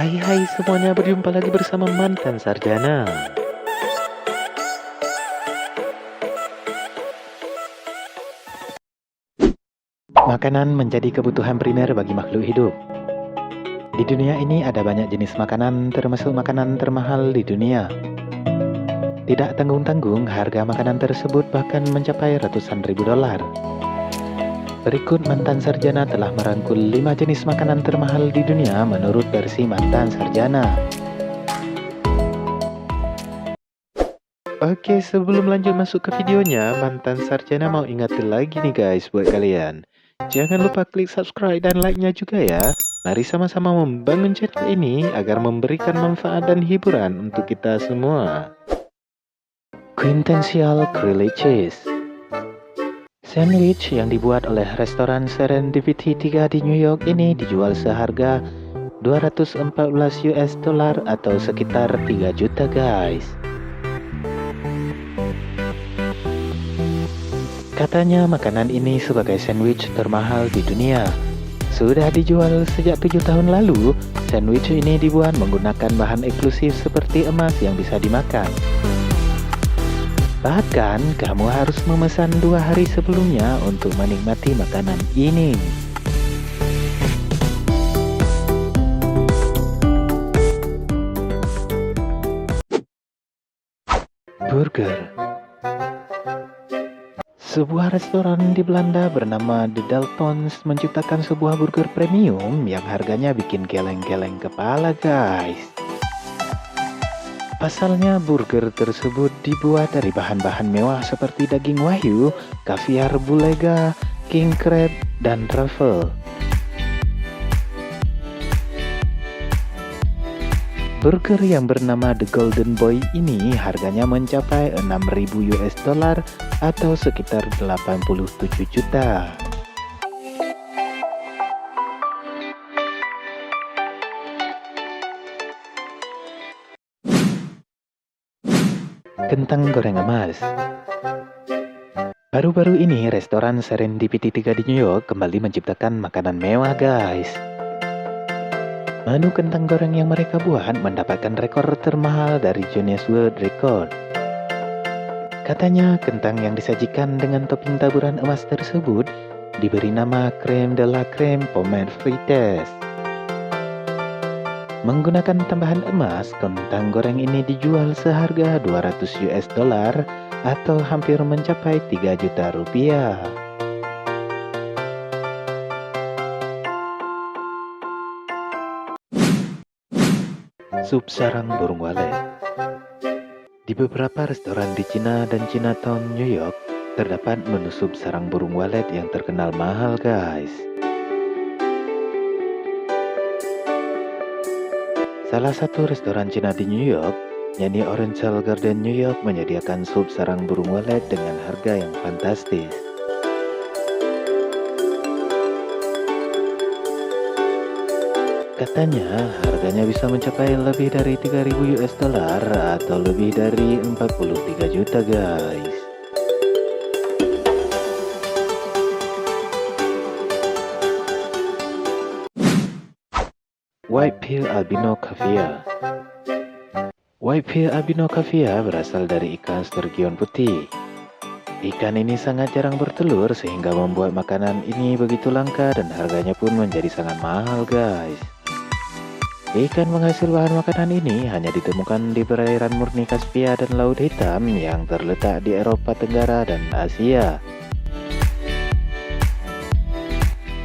Hai semuanya, berjumpa lagi bersama Mantan Sarjana. Makanan menjadi kebutuhan primer bagi makhluk hidup. Di dunia ini ada banyak jenis makanan, termasuk makanan termahal di dunia. Tidak tanggung-tanggung, harga makanan tersebut bahkan mencapai ratusan ribu dolar. Berikut Mantan Sarjana telah merangkul 5 jenis makanan termahal di dunia menurut versi Mantan Sarjana. Oke, sebelum lanjut masuk ke videonya, Mantan Sarjana mau ingatin lagi nih guys buat kalian. Jangan lupa klik subscribe dan like-nya juga ya. Mari sama-sama membangun channel ini agar memberikan manfaat dan hiburan untuk kita semua. Quintessential Grilled Cheese sandwich yang dibuat oleh restoran Serendipity 3 di New York ini dijual seharga $214 atau sekitar 3 juta guys. Katanya makanan ini sebagai sandwich termahal di dunia. Sudah dijual sejak 7 tahun lalu. Sandwich ini dibuat menggunakan bahan eksklusif seperti emas yang bisa dimakan. Bahkan kamu harus memesan 2 hari sebelumnya untuk menikmati makanan ini. Burger. Sebuah restoran di Belanda bernama The Daltons menciptakan sebuah burger premium yang harganya bikin geleng-geleng kepala guys. Pasalnya burger tersebut dibuat dari bahan-bahan mewah seperti daging wahyu, kaviar bulega, king crab, dan truffle. Burger yang bernama The Golden Boy ini harganya mencapai $6.000 atau sekitar 87 juta. Kentang goreng emas. Baru-baru ini restoran Serendipity 3 di New York kembali menciptakan makanan mewah guys. Menu kentang goreng yang mereka buat mendapatkan rekor termahal dari Guinness World Record. Katanya kentang yang disajikan dengan topping taburan emas tersebut diberi nama crème de la crème pommade frites. Menggunakan tambahan emas, kentang goreng ini dijual seharga $200 atau hampir mencapai 3 juta rupiah. Sup sarang burung walet. Di beberapa restoran di Cina dan Chinatown, New York, terdapat menu sup sarang burung walet yang terkenal mahal guys. Salah satu restoran Cina di New York, yakni Oriental Garden New York, menyediakan sup sarang burung walet dengan harga yang fantastis. Katanya harganya bisa mencapai lebih dari $3.000 atau lebih dari 43 juta guys. Whitefish albino caviar. Whitefish albino caviar berasal dari ikan sturgeon putih. Ikan ini sangat jarang bertelur sehingga membuat makanan ini begitu langka dan harganya pun menjadi sangat mahal guys. Ikan penghasil bahan makanan ini hanya ditemukan di perairan murni Kaspia dan Laut Hitam yang terletak di Eropa Tenggara dan Asia.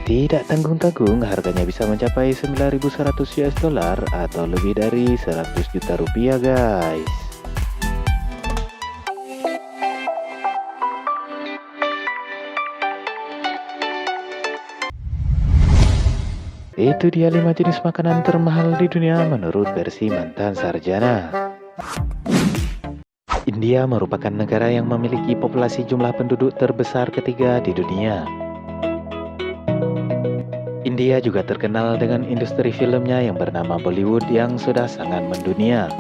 Tidak tanggung-tanggung, harganya bisa mencapai $9.100 atau lebih dari 100 juta rupiah guys. Itu dia 5 jenis makanan termahal di dunia menurut versi Mantan Sarjana. India merupakan negara yang memiliki populasi jumlah penduduk terbesar ketiga di dunia. India juga terkenal dengan industri filmnya yang bernama Bollywood yang sudah sangat mendunia.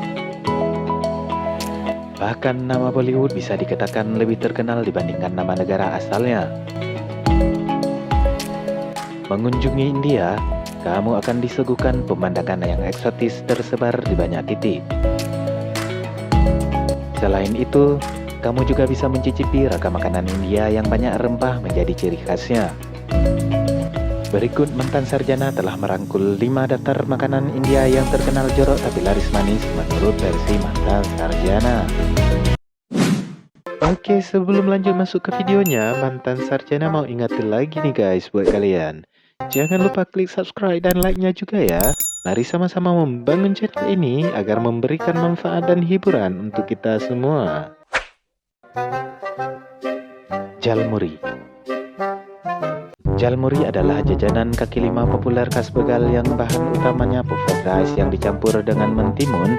Bahkan nama Bollywood bisa dikatakan lebih terkenal dibandingkan nama negara asalnya. Mengunjungi India, kamu akan disuguhkan pemandangan yang eksotis tersebar di banyak titik. Selain itu, kamu juga bisa mencicipi ragam makanan India yang banyak rempah menjadi ciri khasnya. Berikut mantan sarjana telah merangkul 5 daftar makanan India yang terkenal jorok tapi laris manis menurut versi mantan sarjana. Oke, sebelum lanjut masuk ke videonya, mantan sarjana mau ingatin lagi nih guys buat kalian. Jangan lupa klik subscribe dan like-nya juga ya. Mari sama-sama membangun channel ini agar memberikan manfaat dan hiburan untuk kita semua. Jalmuri. Jalmuri adalah jajanan kaki lima populer khas Begal yang bahan utamanya puffed rice yang dicampur dengan mentimun,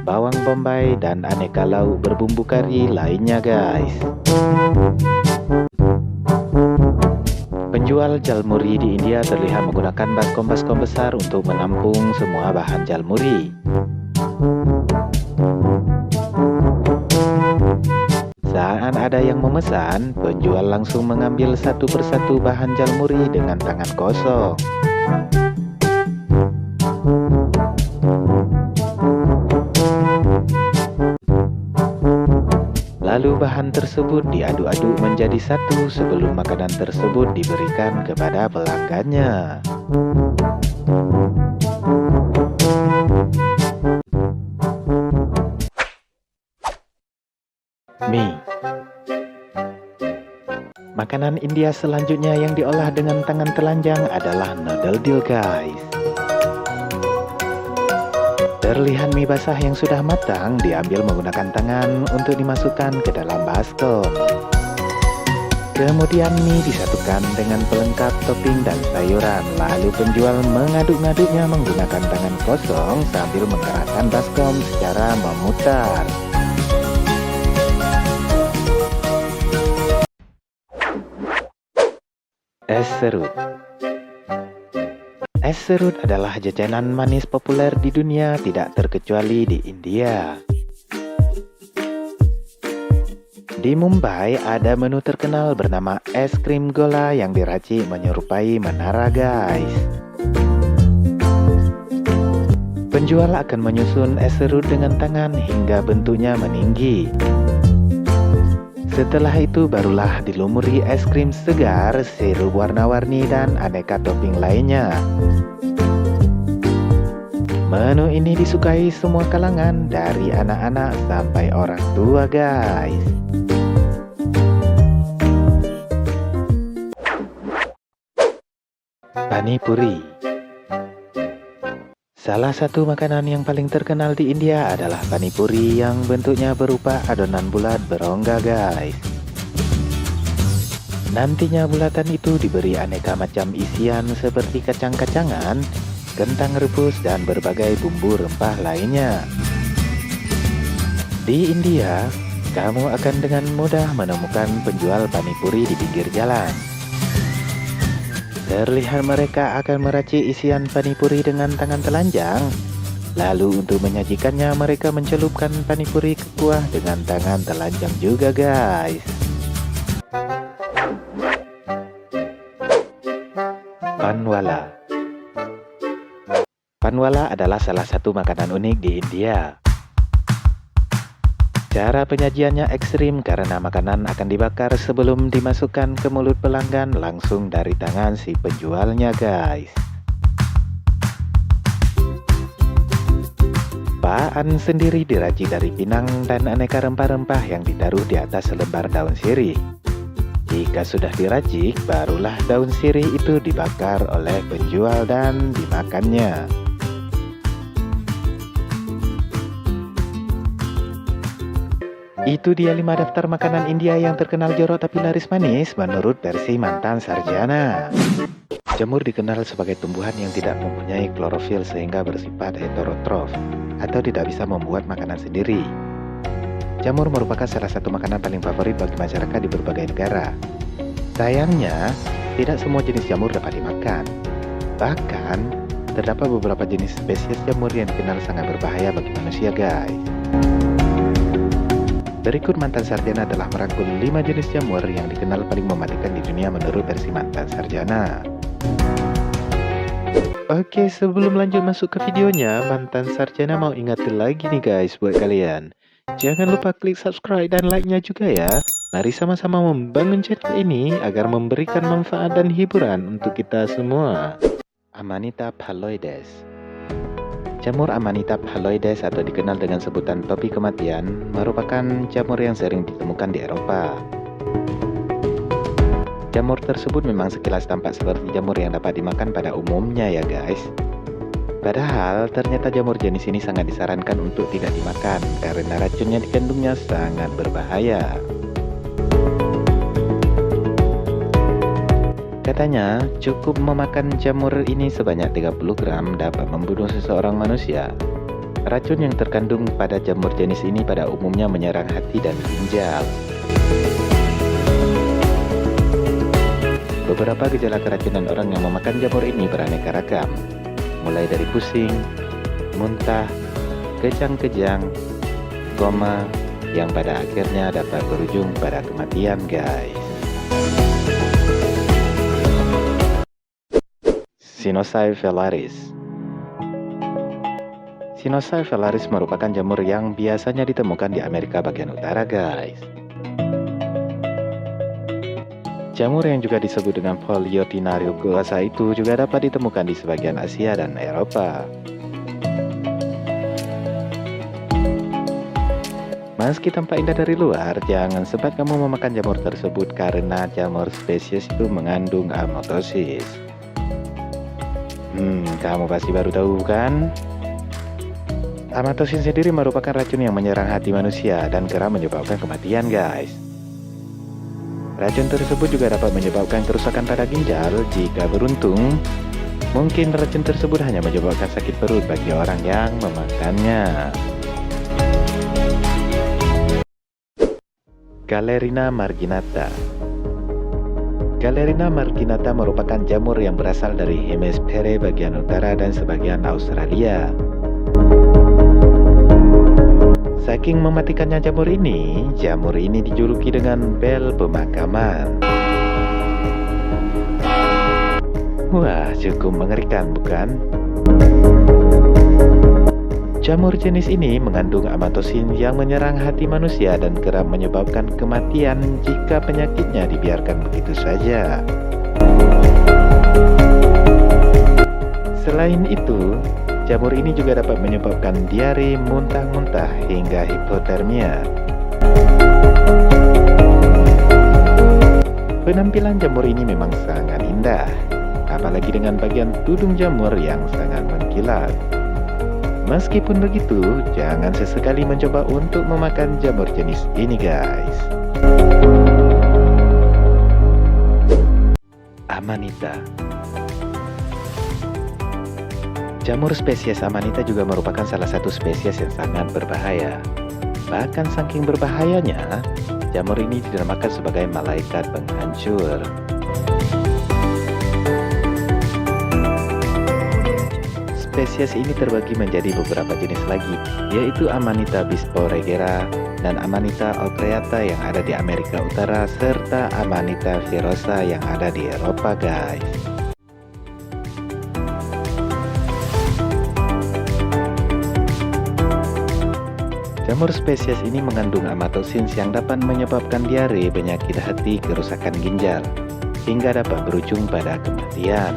bawang bombay, dan aneka lauk berbumbu kari lainnya guys. Penjual jalmuri di India terlihat menggunakan baskom-baskom besar untuk menampung semua bahan jalmuri. Saat ada yang memesan, penjual langsung mengambil satu persatu bahan jalmuri dengan tangan kosong. Lalu bahan tersebut diaduk-aduk menjadi satu sebelum makanan tersebut diberikan kepada pelanggannya. Mie. Makanan India selanjutnya yang diolah dengan tangan telanjang adalah noodle dill guys. Terlihat mie basah yang sudah matang diambil menggunakan tangan untuk dimasukkan ke dalam baskom. Kemudian mie disatukan dengan pelengkap topping dan sayuran. Lalu penjual mengaduk-ngaduknya menggunakan tangan kosong sambil mengerahkan baskom secara memutar. Es serut. Es serut adalah jajanan manis populer di dunia, tidak terkecuali di India. Di Mumbai ada menu terkenal bernama es krim gola yang diracik menyerupai menara guys. Penjual akan menyusun es serut dengan tangan hingga bentuknya meninggi. Setelah itu barulah dilumuri es krim segar, sirup warna-warni, dan aneka topping lainnya. Menu ini disukai semua kalangan, dari anak-anak sampai orang tua guys. Pani puri. Salah satu makanan yang paling terkenal di India adalah pani puri yang bentuknya berupa adonan bulat berongga guys. Nantinya bulatan itu diberi aneka macam isian seperti kacang-kacangan, kentang rebus, dan berbagai bumbu rempah lainnya. Di India, kamu akan dengan mudah menemukan penjual pani puri di pinggir jalan. Terlihat mereka akan meracik isian pani puri dengan tangan telanjang. Lalu untuk menyajikannya mereka mencelupkan pani puri ke kuah dengan tangan telanjang juga guys. Panwala. Panwala adalah salah satu makanan unik di India. Cara penyajiannya ekstrim karena makanan akan dibakar sebelum dimasukkan ke mulut pelanggan langsung dari tangan si penjualnya guys. Paan sendiri diracik dari pinang dan aneka rempah-rempah yang ditaruh di atas selembar daun sirih. Jika sudah diracik, barulah daun sirih itu dibakar oleh penjual dan dimakannya. Itu dia 5 daftar makanan India yang terkenal jorok tapi laris manis menurut versi mantan sarjana. Jamur dikenal sebagai tumbuhan yang tidak mempunyai klorofil sehingga bersifat heterotrof atau tidak bisa membuat makanan sendiri. Jamur merupakan salah satu makanan paling favorit bagi masyarakat di berbagai negara. Sayangnya, tidak semua jenis jamur dapat dimakan. Bahkan, terdapat beberapa jenis spesies jamur yang dikenal sangat berbahaya bagi manusia guys. Berikut mantan sarjana telah merangkul 5 jenis jamur yang dikenal paling mematikan di dunia menurut versi mantan sarjana. Oke, sebelum lanjut masuk ke videonya, mantan sarjana mau ingetin lagi nih guys buat kalian. Jangan lupa klik subscribe dan like-nya juga ya. Mari sama-sama membangun channel ini agar memberikan manfaat dan hiburan untuk kita semua. Amanita phalloides. Jamur Amanita phalloides atau dikenal dengan sebutan topi kematian merupakan jamur yang sering ditemukan di Eropa. Jamur tersebut memang sekilas tampak seperti jamur yang dapat dimakan pada umumnya ya guys. Padahal ternyata jamur jenis ini sangat disarankan untuk tidak dimakan karena racun yang dikandungnya sangat berbahaya. Katanya cukup memakan jamur ini sebanyak 30 gram dapat membunuh seseorang manusia. Racun yang terkandung pada jamur jenis ini pada umumnya menyerang hati dan ginjal. Beberapa gejala keracunan orang yang memakan jamur ini beraneka ragam, mulai dari pusing, muntah, kejang-kejang, koma, yang pada akhirnya dapat berujung pada kematian guys. Cynosyle vellaris. Cynosyle vellaris merupakan jamur yang biasanya ditemukan di Amerika bagian utara guys. Jamur yang juga disebut dengan Polyotinaryugosa itu juga dapat ditemukan di sebagian Asia dan Eropa. Meski tampak indah dari luar, jangan sempat kamu memakan jamur tersebut karena jamur spesies itu mengandung amatosis. Kamu pasti baru tahu kan? Amatosis sendiri merupakan racun yang menyerang hati manusia dan kerap menyebabkan kematian guys. Racun tersebut juga dapat menyebabkan kerusakan pada ginjal jika beruntung. Mungkin racun tersebut hanya menyebabkan sakit perut bagi orang yang memakannya. Galerina marginata. Galerina marginata merupakan jamur yang berasal dari hemisfere bagian utara dan sebagian Australia. Saking mematikannya jamur ini dijuluki dengan bel pemakaman. Wah, cukup mengerikan bukan? Jamur jenis ini mengandung amatosin yang menyerang hati manusia dan kerap menyebabkan kematian jika penyakitnya dibiarkan begitu saja. Selain itu, jamur ini juga dapat menyebabkan diare, muntah-muntah, hingga hipotermia. Penampilan jamur ini memang sangat indah, apalagi dengan bagian tudung jamur yang sangat mengkilat. Meskipun begitu, jangan sesekali mencoba untuk memakan jamur jenis ini guys. Amanita. Jamur spesies Amanita juga merupakan salah satu spesies yang sangat berbahaya. Bahkan saking berbahayanya, jamur ini dinamakan sebagai malaikat penghancur. Spesies ini terbagi menjadi beberapa jenis lagi, yaitu Amanita bisporegera dan Amanita altreata yang ada di Amerika Utara, serta Amanita virosa yang ada di Eropa guys. Jamur spesies ini mengandung amatosins yang dapat menyebabkan diare, penyakit hati, kerusakan ginjal, hingga dapat berujung pada kematian.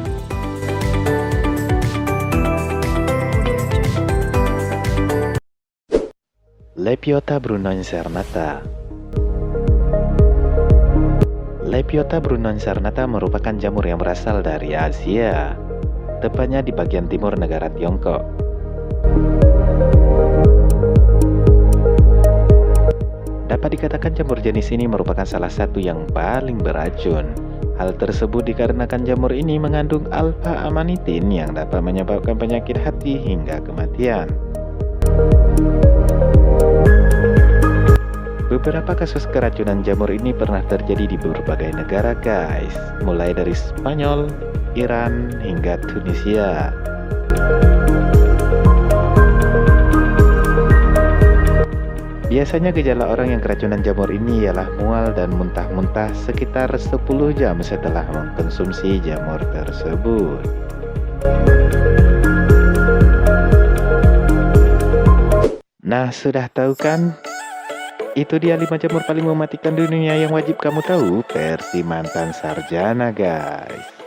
Lepiota brunoncerata. Lepiota brunoncerata merupakan jamur yang berasal dari Asia, tepatnya di bagian timur negara Tiongkok. Dapat dikatakan jamur jenis ini merupakan salah satu yang paling beracun. Hal tersebut dikarenakan jamur ini mengandung alpha-amanitin yang dapat menyebabkan penyakit hati hingga kematian. Beberapa kasus keracunan jamur ini pernah terjadi di berbagai negara guys, mulai dari Spanyol, Iran, hingga Tunisia. Biasanya gejala orang yang keracunan jamur ini ialah mual dan muntah-muntah sekitar 10 jam setelah mengkonsumsi jamur tersebut. Nah, sudah tahu kan? Itu dia 5 jamur paling mematikan di dunia yang wajib kamu tahu versi mantan sarjana, guys.